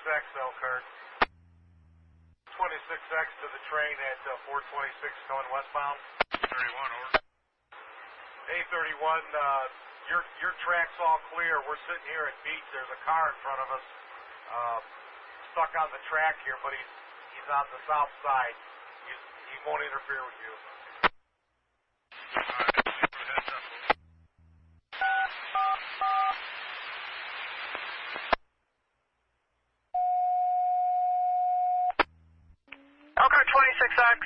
26X Elkhart. 26X to the train at 426 going westbound. 31, over. A31, your track's all clear. We're sitting here at Beech. There's a car in front of us stuck on the track here, but he's on the south side. He won't interfere with you. Elkhart 26X.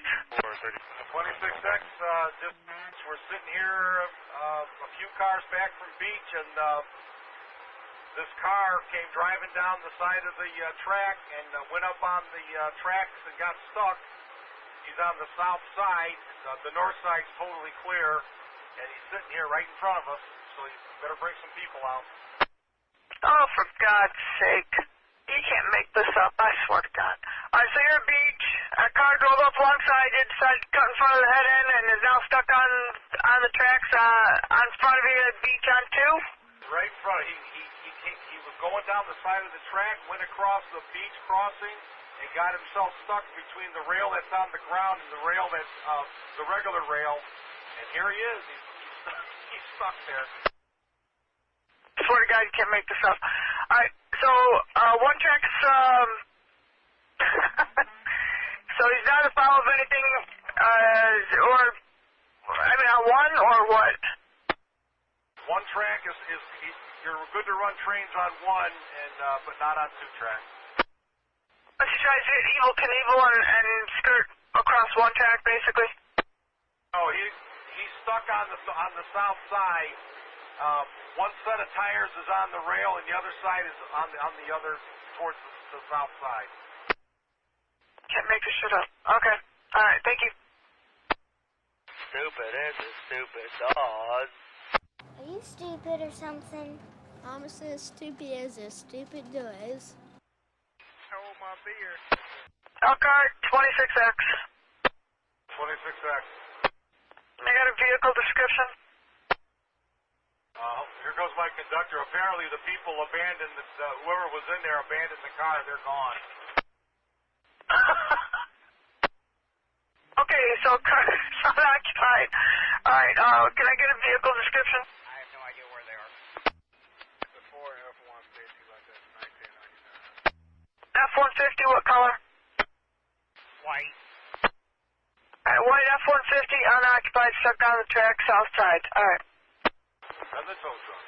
26X, we're sitting here a few cars back from Beech, and this car came driving down the side of the track and went up on the tracks and got stuck. He's on the south side. The north side's totally clear, and he's sitting here right in front of us, so you better bring some people out. Oh, for God's sake. You can't make this up, I swear to God. Alright, so you're at Beech. A car drove up alongside you, decided to cut in front of the head end, and is now stuck on the tracks on front of you at Beech on 2? Right in front. He was going down the side of the track, went across the Beech crossing, and got himself stuck between the rail that's on the ground and the rail that's the regular rail. And here he is. He's stuck there. I swear to God, you can't make this up. Alright, so one track's so he's not a foul of anything, or I mean on one or what? One track is you're good to run trains on one, and but not on two tracks. Let's try to do Evel Knievel and skirt across one track, basically. Oh, he's stuck on the south side. One set of tires is on the rail, and the other side is on the other towards the south side. Can't make this shit up. Okay. All right. Thank you. Stupid is a stupid dog. Are you stupid or something? I'm as stupid as a stupid does. Hold my beer. Elkhart 26X. 26X. I got a vehicle description. Here goes my conductor. Apparently the people abandoned, whoever was in there abandoned the car. They're gone. Okay, so car's unoccupied. Alright, can I get a vehicle description? I have no idea where they are. The Ford F150 like that, 1999. F-150, what color? White. Alright, white F-150, unoccupied, stuck on the track, south side. Alright. And the tow truck.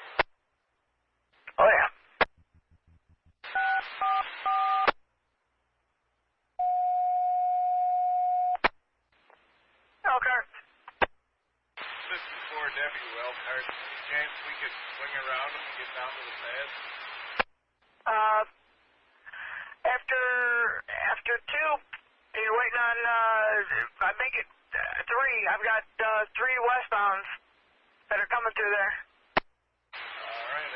Oh, yeah. Elkhart. 54W Elkhart. Any chance we could swing around them and get down to the pad? After 2, you're waiting on, I make it 3. I've got 3 westbounds that are coming through there. Alright,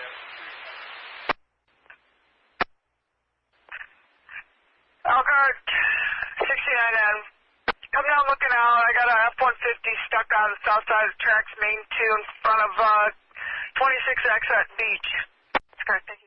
Elkhart, 69N. Come down looking out. I got a F-150 stuck on the south side of the tracks, main 2 in front of 26X at Beech. That's correct, thank you.